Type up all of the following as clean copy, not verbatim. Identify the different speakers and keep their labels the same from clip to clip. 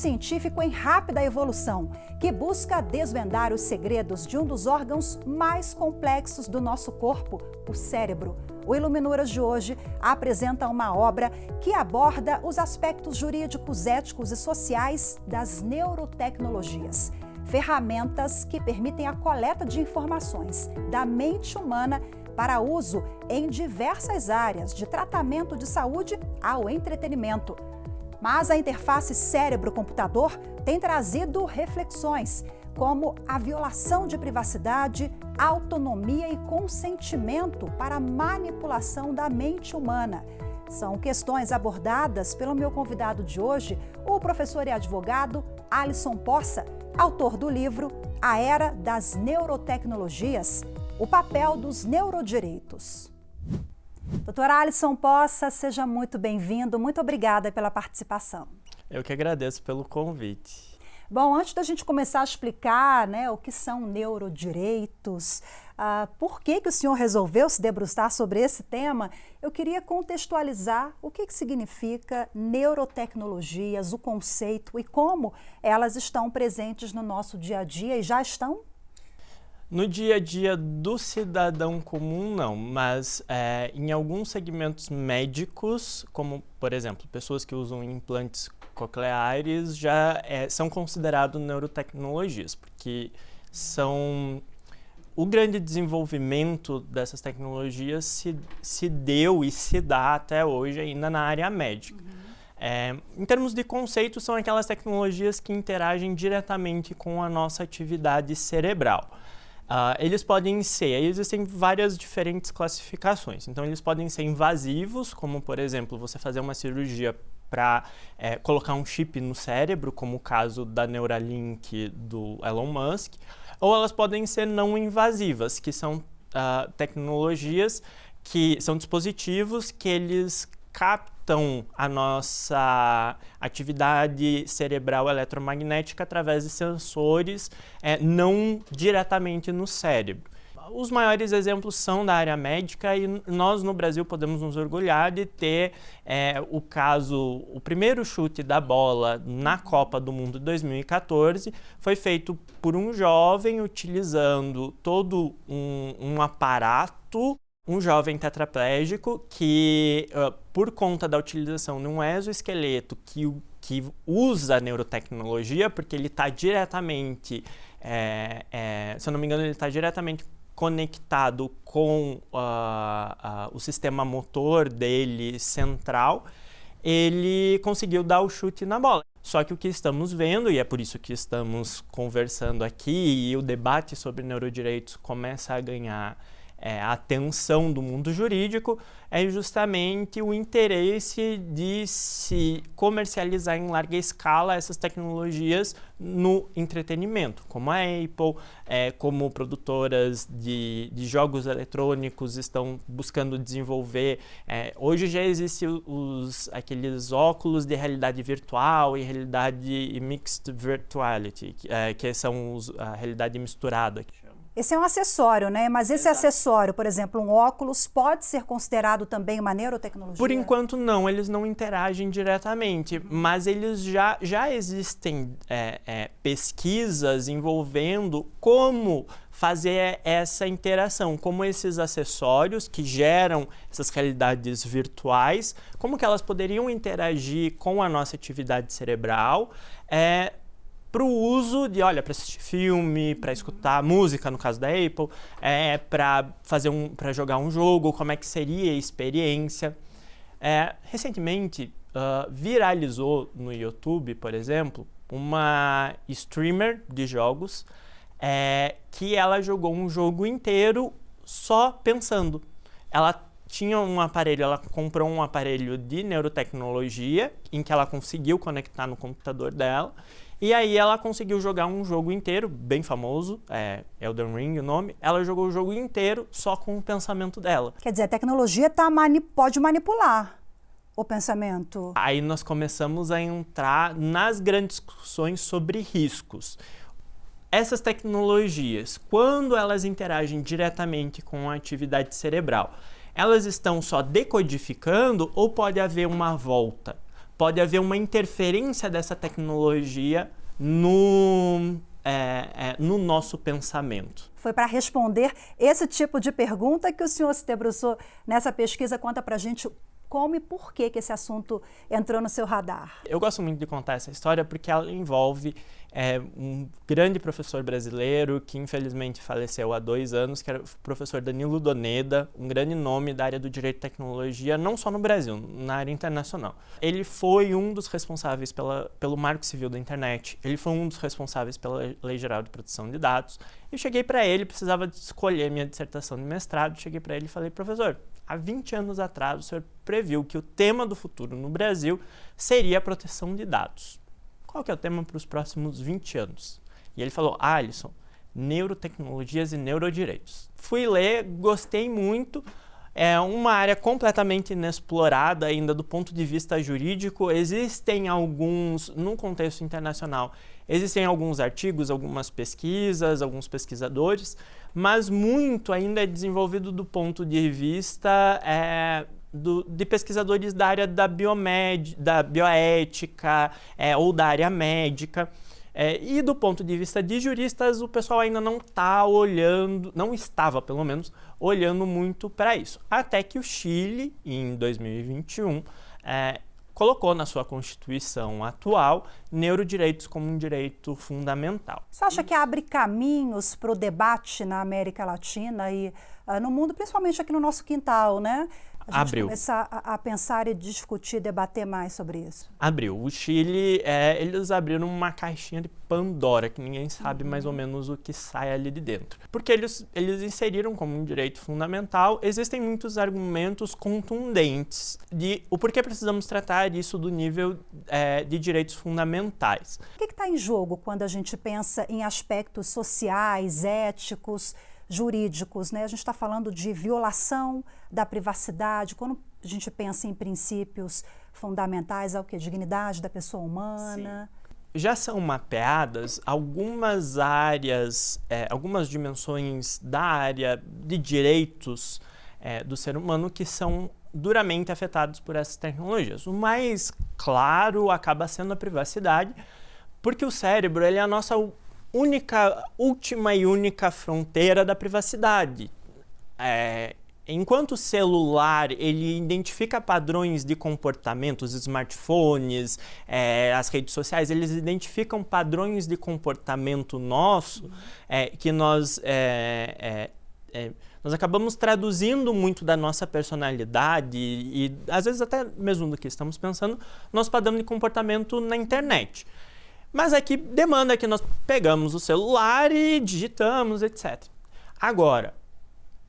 Speaker 1: científico em rápida evolução, que busca desvendar os segredos de um dos órgãos mais complexos do nosso corpo, o cérebro. O Iluminuras de hoje apresenta uma obra que aborda os aspectos jurídicos, éticos e sociais das neurotecnologias. Ferramentas que permitem a coleta de informações da mente humana para uso em diversas áreas, de tratamento de saúde ao entretenimento. Mas a interface cérebro-computador tem trazido reflexões, como a violação de privacidade, autonomia e consentimento para a manipulação da mente humana. São questões abordadas pelo meu convidado de hoje, o professor e advogado Alisson Poça, autor do livro A Era das Neurotecnologias, o papel dos neurodireitos. Doutor Alisson Poça, seja muito bem-vindo, muito obrigada pela participação.
Speaker 2: Eu que agradeço pelo convite.
Speaker 1: Bom, antes da gente começar a explicar, o que são neurodireitos, por que o senhor resolveu se debruçar sobre esse tema, eu queria contextualizar o que significa neurotecnologias, o conceito e como elas estão presentes no nosso dia a dia e já estão?
Speaker 2: No dia a dia do cidadão comum, não, mas em alguns segmentos médicos, como, por exemplo, pessoas que usam implantes cocleares, já são considerados neurotecnologias, porque o grande desenvolvimento dessas tecnologias se deu e se dá até hoje ainda na área médica. Em termos de conceito, são aquelas tecnologias que interagem diretamente com a nossa atividade cerebral. Eles podem ser, aí existem várias diferentes classificações, então eles podem ser invasivos, como por exemplo, você fazer uma cirurgia para colocar um chip no cérebro, como o caso da Neuralink do Elon Musk, ou elas podem ser não invasivas, que são tecnologias que são dispositivos que eles captam a nossa atividade cerebral eletromagnética através de sensores não diretamente no cérebro. Os maiores exemplos são da área médica e nós no Brasil podemos nos orgulhar de ter o primeiro chute da bola na Copa do Mundo de 2014 foi feito por um jovem utilizando todo um aparato, um jovem tetraplégico que, por conta da utilização de um exoesqueleto que usa a neurotecnologia, porque ele está diretamente, se eu não me engano, ele está diretamente conectado com o sistema motor dele central, ele conseguiu dar o chute na bola. Só que o que estamos vendo, e é por isso que estamos conversando aqui, e o debate sobre neurodireitos começa a ganhar a atenção do mundo jurídico, é justamente o interesse de se comercializar em larga escala essas tecnologias no entretenimento, como a Apple, como produtoras de jogos eletrônicos estão buscando desenvolver. Hoje já existem aqueles óculos de realidade virtual e realidade mixed virtuality, que são a realidade misturada.
Speaker 1: Esse é um acessório, Mas esse acessório, por exemplo, um óculos, pode ser considerado também uma neurotecnologia?
Speaker 2: Por enquanto não, eles não interagem diretamente, mas eles já existem pesquisas envolvendo como fazer essa interação, como esses acessórios que geram essas realidades virtuais, como que elas poderiam interagir com a nossa atividade cerebral, para o uso de, para assistir filme, para escutar música, no caso da Apple, para jogar um jogo, como é que seria a experiência. Recentemente, viralizou no YouTube, por exemplo, uma streamer de jogos que ela jogou um jogo inteiro só pensando. Ela tinha um aparelho, ela comprou um aparelho de neurotecnologia em que ela conseguiu conectar no computador dela. E aí ela conseguiu jogar um jogo inteiro, bem famoso, Elden Ring o nome. Ela jogou o jogo inteiro só com o pensamento dela.
Speaker 1: Quer dizer, a tecnologia pode manipular o pensamento.
Speaker 2: Aí nós começamos a entrar nas grandes discussões sobre riscos. Essas tecnologias, quando elas interagem diretamente com a atividade cerebral, elas estão só decodificando ou pode haver uma volta? pode haver uma interferência dessa tecnologia no nosso pensamento.
Speaker 1: Foi para responder esse tipo de pergunta que o senhor se debruçou nessa pesquisa. Conta para a gente como e por que esse assunto entrou no seu radar.
Speaker 2: Eu gosto muito de contar essa história porque ela envolve um grande professor brasileiro que infelizmente faleceu há 2 anos, que era o professor Danilo Doneda, um grande nome da área do direito e tecnologia, não só no Brasil, na área internacional. Ele foi um dos responsáveis pelo Marco Civil da Internet, ele foi um dos responsáveis pela Lei Geral de Proteção de Dados. Eu cheguei para ele, precisava escolher minha dissertação de mestrado, cheguei para ele e falei: professor, há 20 anos atrás o senhor previu que o tema do futuro no Brasil seria a proteção de dados. Qual que é o tema para os próximos 20 anos? E ele falou: Alisson, neurotecnologias e neurodireitos. Fui ler, gostei muito. É uma área completamente inexplorada ainda do ponto de vista jurídico. Existem alguns, no contexto internacional, existem alguns artigos, algumas pesquisas, alguns pesquisadores, mas muito ainda é desenvolvido do ponto de vista de pesquisadores da área da bioética ou da área médica. E do ponto de vista de juristas, o pessoal ainda não está olhando, não estava pelo menos, olhando muito para isso. Até que o Chile, em 2021, colocou na sua Constituição atual neurodireitos como um direito fundamental.
Speaker 1: Você acha que abre caminhos para o debate na América Latina e no mundo, principalmente aqui no nosso quintal, né? A gente começar a pensar e discutir, debater mais sobre isso.
Speaker 2: Abriu. O Chile, eles abriram uma caixinha de Pandora, que ninguém sabe mais ou menos o que sai ali de dentro. Porque eles inseriram como um direito fundamental. Existem muitos argumentos contundentes de o porquê precisamos tratar isso do nível de direitos fundamentais.
Speaker 1: O que está em jogo quando a gente pensa em aspectos sociais, éticos, jurídicos, né? A gente está falando de violação da privacidade, quando a gente pensa em princípios fundamentais, ao que? Dignidade da pessoa humana.
Speaker 2: Sim. Já são mapeadas algumas áreas, algumas dimensões da área de direitos do ser humano que são duramente afetados por essas tecnologias. O mais claro acaba sendo a privacidade, porque o cérebro ele é a nossa última e única fronteira da privacidade. Enquanto o celular ele identifica padrões de comportamento, os smartphones, as redes sociais, eles identificam padrões de comportamento nosso que nós acabamos traduzindo muito da nossa personalidade e às vezes até mesmo do que estamos pensando, nosso padrão de comportamento na internet. Mas aqui demanda que nós pegamos o celular e digitamos, etc. Agora,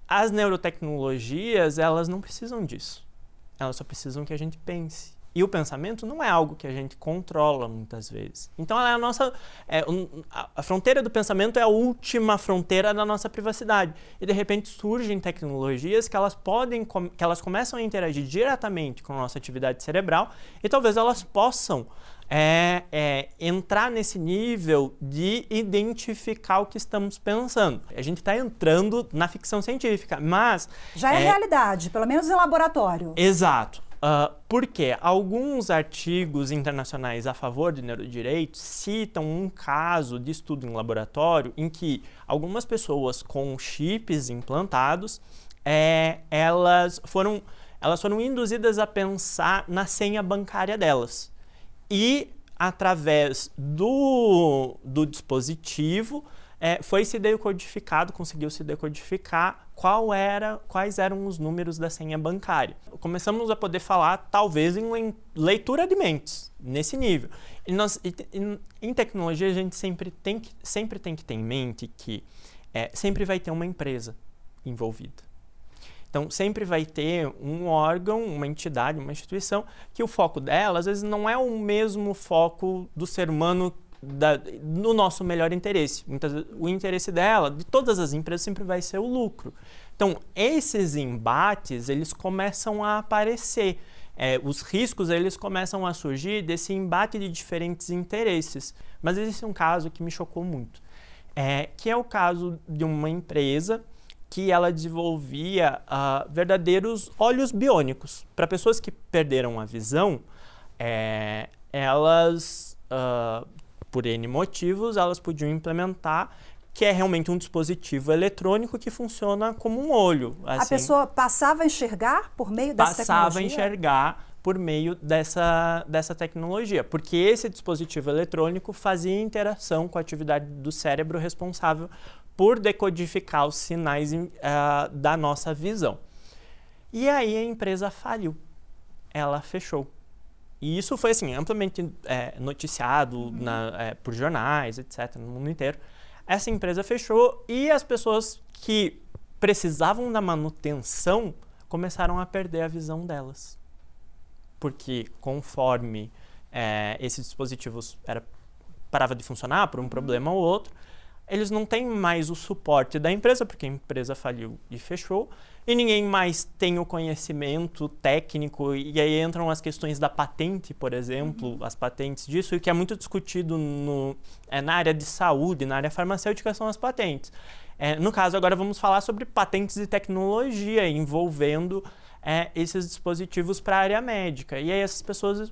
Speaker 2: as neurotecnologias, elas não precisam disso. Elas só precisam que a gente pense. E o pensamento não é algo que a gente controla muitas vezes. Então, ela é a nossa... a fronteira do pensamento é a última fronteira da nossa privacidade. E, de repente, surgem tecnologias que elas começam a interagir diretamente com a nossa atividade cerebral e talvez elas possam entrar nesse nível de identificar o que estamos pensando. A gente está entrando na ficção científica, mas...
Speaker 1: Já é realidade, pelo menos em laboratório.
Speaker 2: Exato. Porque alguns artigos internacionais a favor de neurodireitos citam um caso de estudo em laboratório em que algumas pessoas com chips implantados, elas foram induzidas a pensar na senha bancária delas. E, através do dispositivo, conseguiu-se decodificar quais eram os números da senha bancária. Começamos a poder falar, talvez, em leitura de mentes, nesse nível. Em tecnologia, a gente sempre tem que ter em mente que sempre vai ter uma empresa envolvida. Então, sempre vai ter um órgão, uma entidade, uma instituição, que o foco dela, às vezes, não é o mesmo foco do ser humano no nosso melhor interesse. Muitas vezes, o interesse dela, de todas as empresas, sempre vai ser o lucro. Então, esses embates, eles começam a aparecer. Os riscos, eles começam a surgir desse embate de diferentes interesses. Mas existe um caso que me chocou muito, que é o caso de uma empresa que ela desenvolvia verdadeiros olhos biônicos. Para pessoas que perderam a visão, elas, por N motivos, elas podiam implementar que é realmente um dispositivo eletrônico que funciona como um olho. Assim,
Speaker 1: a pessoa passava a enxergar por meio dessa tecnologia?
Speaker 2: Passava a enxergar por meio dessa tecnologia, porque esse dispositivo eletrônico fazia interação com a atividade do cérebro responsável por decodificar os sinais da nossa visão. E aí a empresa faliu, ela fechou. E isso foi assim, amplamente noticiado por jornais, etc., no mundo inteiro. Essa empresa fechou e as pessoas que precisavam da manutenção começaram a perder a visão delas. Porque conforme esses dispositivos parava de funcionar por um problema ou outro, eles não têm mais o suporte da empresa, porque a empresa faliu e fechou, e ninguém mais tem o conhecimento técnico, e aí entram as questões da patente, por exemplo, as patentes disso, e que é muito discutido na área de saúde, na área farmacêutica, são as patentes. No caso, agora vamos falar sobre patentes de tecnologia envolvendo esses dispositivos para a área médica. E aí essas pessoas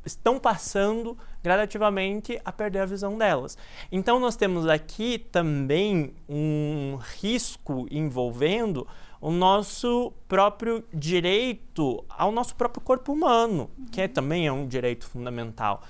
Speaker 2: estão passando gradativamente a perder a visão delas. Então nós temos aqui também um risco envolvendo o nosso próprio direito ao nosso próprio corpo humano, que também é um direito fundamental.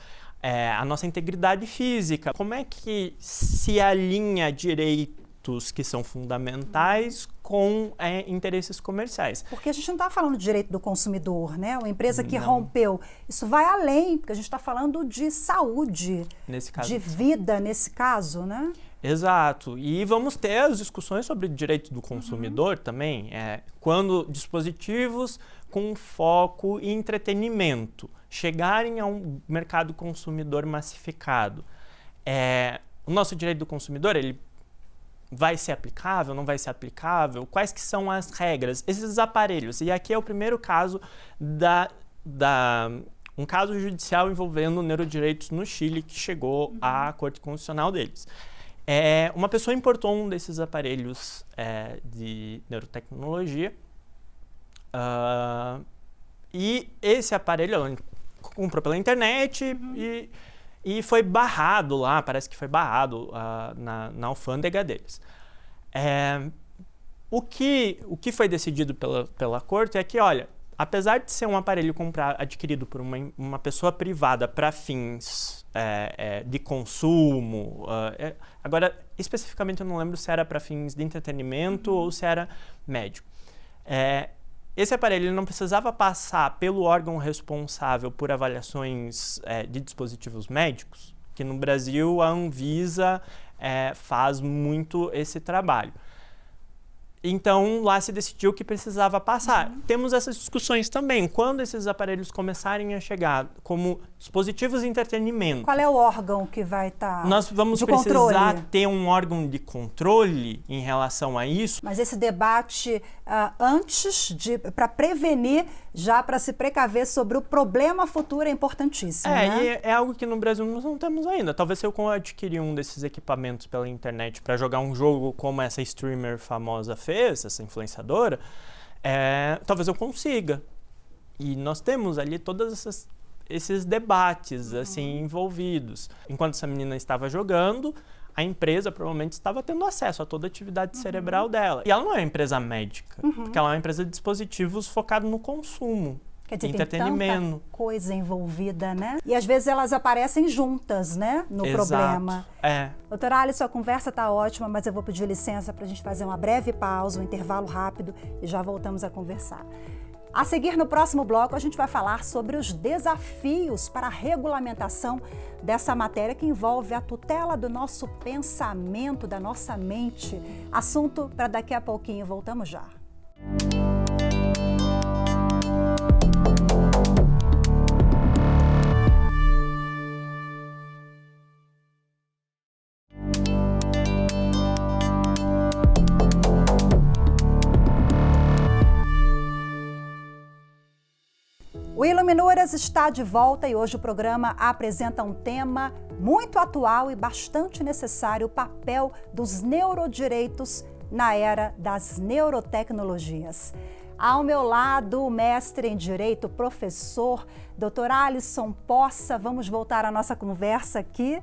Speaker 2: A nossa integridade física. Como é que se alinha direitos que são fundamentais com interesses comerciais?
Speaker 1: Porque a gente não está falando de direito do consumidor, né? Uma empresa que rompeu. Isso vai além, porque a gente está falando de saúde,
Speaker 2: nesse caso,
Speaker 1: de vida nesse caso, né?
Speaker 2: Exato. E vamos ter as discussões sobre direito do consumidor também, quando dispositivos com foco em entretenimento chegarem a um mercado consumidor massificado. O nosso direito do consumidor, ele vai ser aplicável, não vai ser aplicável? Quais que são as regras? Esses aparelhos. E aqui é o primeiro caso um caso judicial envolvendo neurodireitos no Chile que chegou à Corte Constitucional deles. Uma pessoa importou um desses aparelhos de neurotecnologia e esse aparelho ela comprou pela internet e foi barrado lá, parece que foi barrado na alfândega deles. O que foi decidido pela corte é que, olha, apesar de ser um aparelho adquirido por uma pessoa privada para fins de consumo, agora, especificamente eu não lembro se era para fins de entretenimento ou se era médico. Esse aparelho ele não precisava passar pelo órgão responsável por avaliações de dispositivos médicos, que no Brasil a Anvisa faz muito esse trabalho. Então, lá se decidiu que precisava passar. Temos essas discussões também. Quando esses aparelhos começarem a chegar como dispositivos de entretenimento...
Speaker 1: Qual é o órgão que vai estar
Speaker 2: Nós vamos precisar ter um órgão de controle em relação a isso.
Speaker 1: Mas esse debate antes, para prevenir, já para se precaver sobre o problema futuro é importantíssimo, né?
Speaker 2: E é algo que no Brasil nós não temos ainda. Talvez se eu adquirir um desses equipamentos pela internet para jogar um jogo como essa streamer famosa fez, essa influenciadora, talvez eu consiga. E nós temos ali todos esses debates assim envolvidos. Enquanto essa menina estava jogando, a empresa provavelmente estava tendo acesso a toda a atividade cerebral dela. E ela não é uma empresa médica, porque ela é uma empresa de dispositivos focado no consumo.
Speaker 1: Quer dizer,
Speaker 2: entretenimento.
Speaker 1: Tem tanta coisa envolvida, né? E às vezes elas aparecem juntas, né? No problema. Doutora Alice, a conversa está ótima, mas eu vou pedir licença para a gente fazer uma breve pausa, um intervalo rápido e já voltamos a conversar. A seguir, no próximo bloco, a gente vai falar sobre os desafios para a regulamentação dessa matéria que envolve a tutela do nosso pensamento, da nossa mente. Assunto para daqui a pouquinho. Voltamos já. O Iluminuras está de volta e hoje o programa apresenta um tema muito atual e bastante necessário, o papel dos neurodireitos na era das neurotecnologias. Ao meu lado, o mestre em Direito, professor, Dr. Alisson Poça. Vamos voltar à nossa conversa aqui.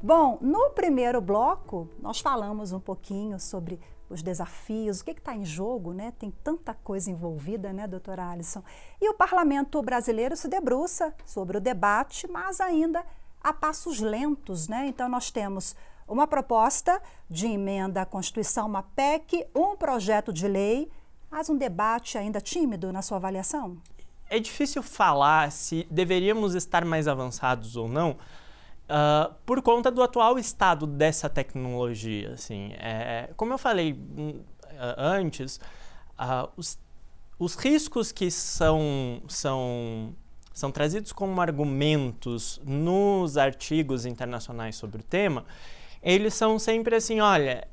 Speaker 1: Bom, no primeiro bloco, nós falamos um pouquinho sobre os desafios, o que está em jogo, né? Tem tanta coisa envolvida, né, doutor Alisson? E o parlamento brasileiro se debruça sobre o debate, mas ainda a passos lentos, né? Então, nós temos uma proposta de emenda à Constituição, uma PEC, um projeto de lei, mas um debate ainda tímido na sua avaliação?
Speaker 2: É difícil falar se deveríamos estar mais avançados ou não, por conta do atual estado dessa tecnologia. Assim, como eu falei antes, os riscos que são trazidos como argumentos nos artigos internacionais sobre o tema, eles são sempre assim, olha,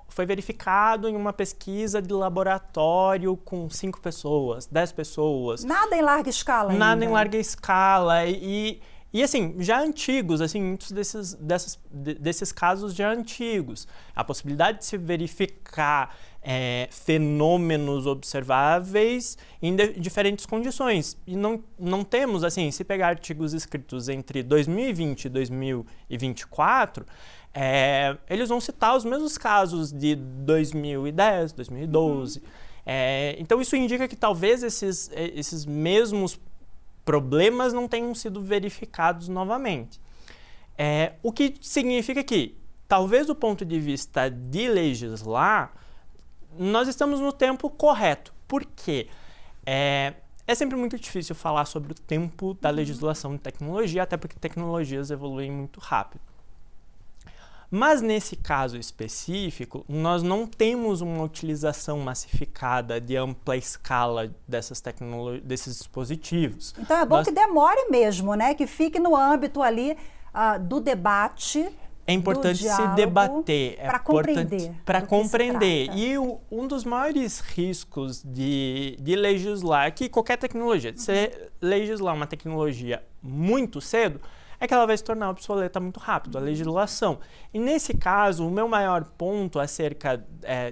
Speaker 2: foi verificado em uma pesquisa de laboratório com 5 pessoas, 10 pessoas.
Speaker 1: Nada em larga escala ainda.
Speaker 2: Nada em larga escala. E assim, já antigos, assim, muitos desses casos já antigos. A possibilidade de se verificar fenômenos observáveis em diferentes condições. E não temos, assim, se pegar artigos escritos entre 2020 e 2024, eles vão citar os mesmos casos de 2010, 2012. Então, isso indica que talvez esses mesmos problemas não tenham sido verificados novamente. O que significa que, talvez do ponto de vista de legislar, nós estamos no tempo correto. Por quê? É sempre muito difícil falar sobre o tempo da legislação de tecnologia, até porque tecnologias evoluem muito rápido. Mas nesse caso específico, nós não temos uma utilização massificada de ampla escala desses dispositivos.
Speaker 1: Então é bom que demore mesmo, né? Que fique no âmbito ali do debate.
Speaker 2: É importante se debater, para compreender. E um dos maiores riscos de legislar, que qualquer tecnologia, de você legislar uma tecnologia muito cedo, é que ela vai se tornar obsoleta muito rápido, a legislação. E nesse caso, o meu maior ponto acerca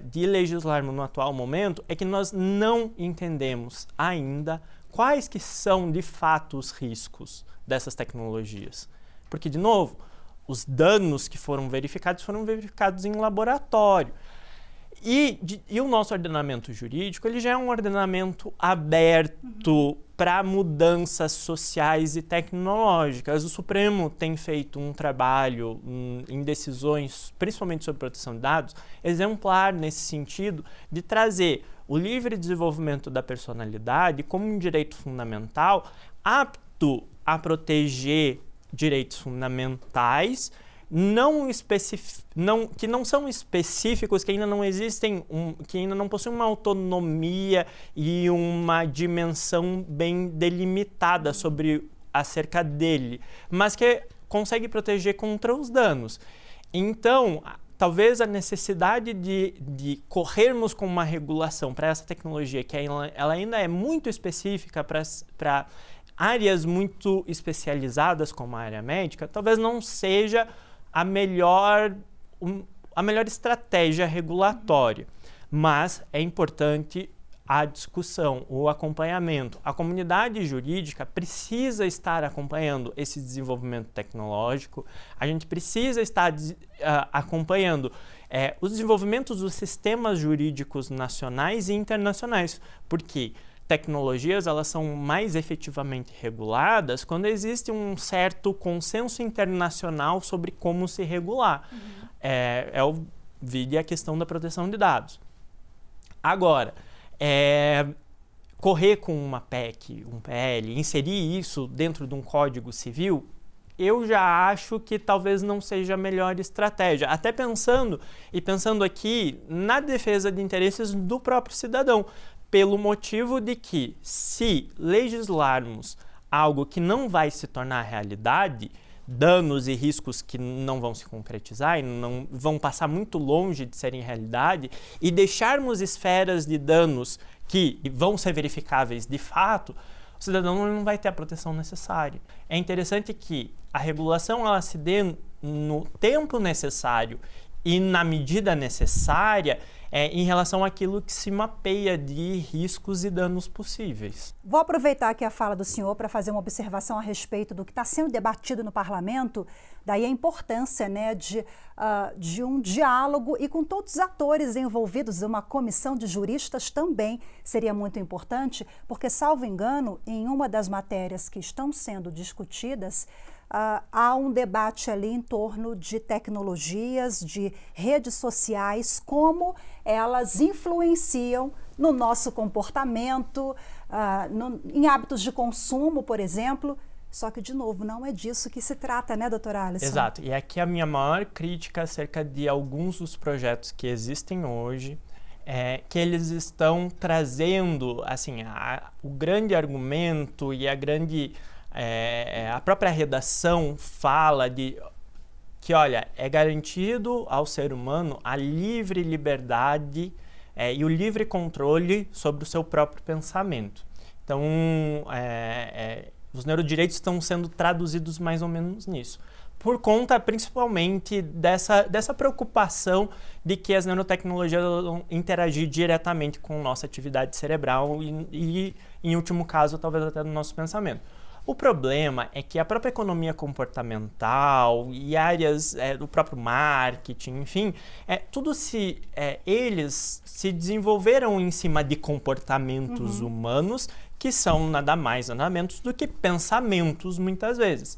Speaker 2: de legislarmos no atual momento é que nós não entendemos ainda quais que são de fato os riscos dessas tecnologias. Porque, de novo, os danos que foram verificados em laboratório. E o nosso ordenamento jurídico, ele já é um ordenamento aberto para mudanças sociais e tecnológicas. O Supremo tem feito um trabalho em decisões, principalmente sobre proteção de dados, exemplar nesse sentido de trazer o livre desenvolvimento da personalidade como um direito fundamental apto a proteger direitos fundamentais que não são específicos, que ainda não existem, que ainda não possuem uma autonomia e uma dimensão bem delimitada acerca dele, mas que consegue proteger contra os danos. Então, talvez a necessidade de corrermos com uma regulação para essa tecnologia, que ela ainda é muito específica para áreas muito especializadas como a área médica, talvez não seja a melhor estratégia regulatória, mas é importante a discussão, o acompanhamento. A comunidade jurídica precisa estar acompanhando esse desenvolvimento tecnológico, a gente precisa estar acompanhando os desenvolvimentos dos sistemas jurídicos nacionais e internacionais, porque tecnologias elas são mais efetivamente reguladas quando existe um certo consenso internacional sobre como se regular. Vide a questão da proteção de dados. Agora, correr com uma PEC, um PL, inserir isso dentro de um código civil, eu já acho que talvez não seja a melhor estratégia. Até pensando aqui na defesa de interesses do próprio cidadão, pelo motivo de que, se legislarmos algo que não vai se tornar realidade, danos e riscos que não vão se concretizar e não vão passar muito longe de serem realidade, e deixarmos esferas de danos que vão ser verificáveis de fato, o cidadão não vai ter a proteção necessária. É interessante que a regulação ela se dê no tempo necessário e na medida necessária, em relação àquilo que se mapeia de riscos e danos possíveis.
Speaker 1: Vou aproveitar aqui a fala do senhor para fazer uma observação a respeito do que está sendo debatido no parlamento, daí a importância, né, de um diálogo e com todos os atores envolvidos, uma comissão de juristas também seria muito importante, porque, salvo engano, em uma das matérias que estão sendo discutidas, há um debate ali em torno de tecnologias, de redes sociais, como elas influenciam no nosso comportamento, em hábitos de consumo, por exemplo. Só que, de novo, não é disso que se trata, né, doutora Alisson?
Speaker 2: Exato. E aqui a minha maior crítica acerca de alguns dos projetos que existem hoje é que eles estão trazendo, assim, o grande argumento e a própria redação fala de que, olha, é garantido ao ser humano a livre liberdade e o livre controle sobre o seu próprio pensamento. Então, os neurodireitos estão sendo traduzidos mais ou menos nisso, por conta principalmente dessa preocupação de que as nanotecnologias vão interagir diretamente com nossa atividade cerebral e, em último caso, talvez até no nosso pensamento. O problema é que a própria economia comportamental e áreas do próprio marketing, enfim, eles se desenvolveram em cima de comportamentos humanos que são nada mais, nada menos do que pensamentos, muitas vezes.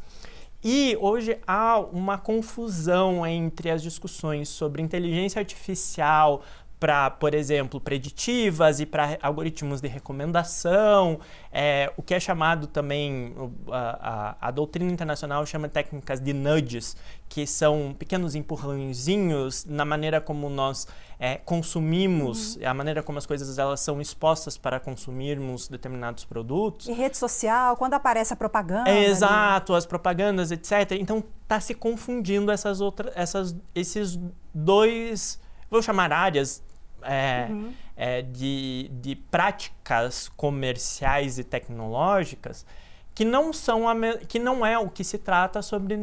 Speaker 2: E hoje há uma confusão entre as discussões sobre inteligência artificial para, por exemplo, preditivas e para algoritmos de recomendação, o que é chamado também, a doutrina internacional chama técnicas de nudges, que são pequenos empurrãozinhos na maneira como nós consumimos, a maneira como as coisas elas são expostas para consumirmos determinados produtos.
Speaker 1: E rede social, quando aparece a propaganda.
Speaker 2: Exato, as propagandas, etc. Então, está se confundindo esses dois, vou chamar áreas de práticas comerciais e tecnológicas que não é o que se trata sobre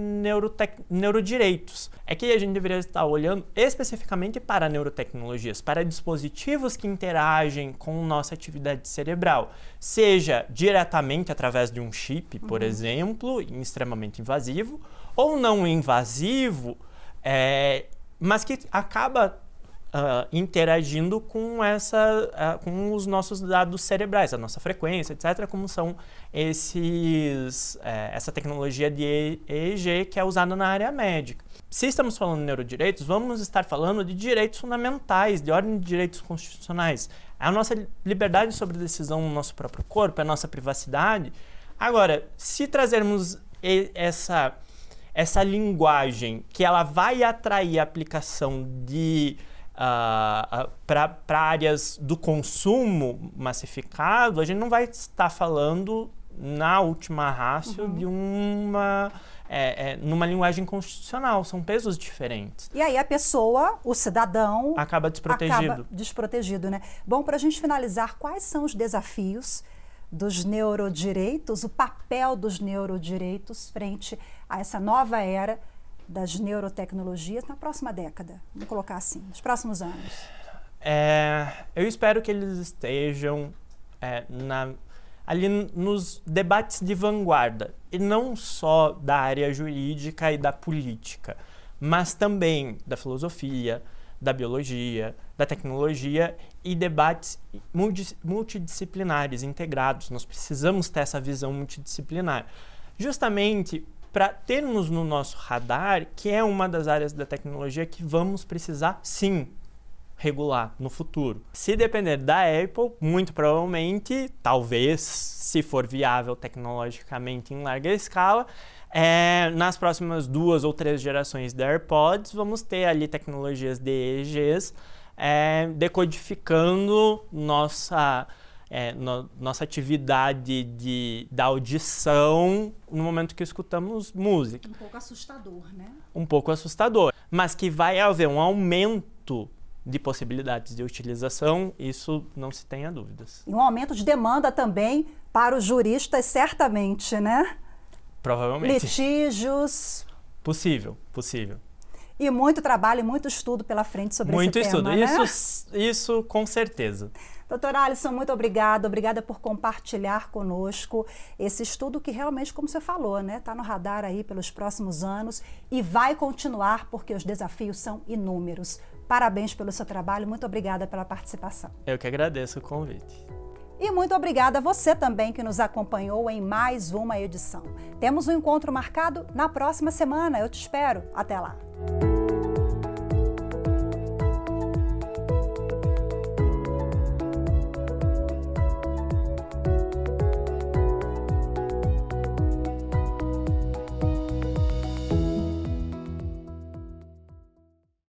Speaker 2: neurodireitos. É que a gente deveria estar olhando especificamente para neurotecnologias, para dispositivos que interagem com nossa atividade cerebral, seja diretamente através de um chip, por exemplo, extremamente invasivo, ou não invasivo, mas que acaba interagindo com os nossos dados cerebrais, a nossa frequência, etc., como são essa tecnologia de EEG que é usada na área médica. Se estamos falando de neurodireitos, vamos estar falando de direitos fundamentais, de ordem de direitos constitucionais. A nossa liberdade sobre decisão no nosso próprio corpo, a nossa privacidade. Agora, se trazermos essa linguagem que ela vai atrair a aplicação para áreas do consumo massificado, a gente não vai estar falando na última ratio de numa linguagem constitucional, são pesos diferentes.
Speaker 1: E aí a pessoa, o cidadão...
Speaker 2: Acaba
Speaker 1: desprotegido, né? Bom, para a gente finalizar, quais são os desafios dos neurodireitos, o papel dos neurodireitos frente a essa nova era das neurotecnologias na próxima década? Vamos colocar assim, nos próximos anos.
Speaker 2: Eu espero que eles estejam ali nos debates de vanguarda, e não só da área jurídica e da política, mas também da filosofia, da biologia, da tecnologia e debates multidisciplinares, integrados. Nós precisamos ter essa visão multidisciplinar, justamente para termos no nosso radar que é uma das áreas da tecnologia que vamos precisar, sim, regular no futuro. Se depender da Apple, muito provavelmente, talvez, se for viável tecnologicamente em larga escala, nas próximas 2 ou 3 gerações de AirPods, vamos ter ali tecnologias de EEGs decodificando nossa atividade da audição no momento que escutamos música.
Speaker 1: Um pouco assustador, né?
Speaker 2: Um pouco assustador, mas que vai haver um aumento de possibilidades de utilização, isso não se tenha dúvidas.
Speaker 1: E um aumento de demanda também para os juristas, certamente, né?
Speaker 2: Provavelmente.
Speaker 1: Litígios.
Speaker 2: Possível.
Speaker 1: E muito trabalho e muito estudo pela frente sobre esse tema,
Speaker 2: Muito estudo,
Speaker 1: né?
Speaker 2: isso com certeza.
Speaker 1: Doutora Alisson, muito obrigada por compartilhar conosco esse estudo que realmente, como você falou, né, está no radar aí pelos próximos anos e vai continuar porque os desafios são inúmeros. Parabéns pelo seu trabalho, muito obrigada pela participação.
Speaker 2: Eu que agradeço o convite.
Speaker 1: E muito obrigada a você também que nos acompanhou em mais uma edição. Temos um encontro marcado na próxima semana, eu te espero. Até lá!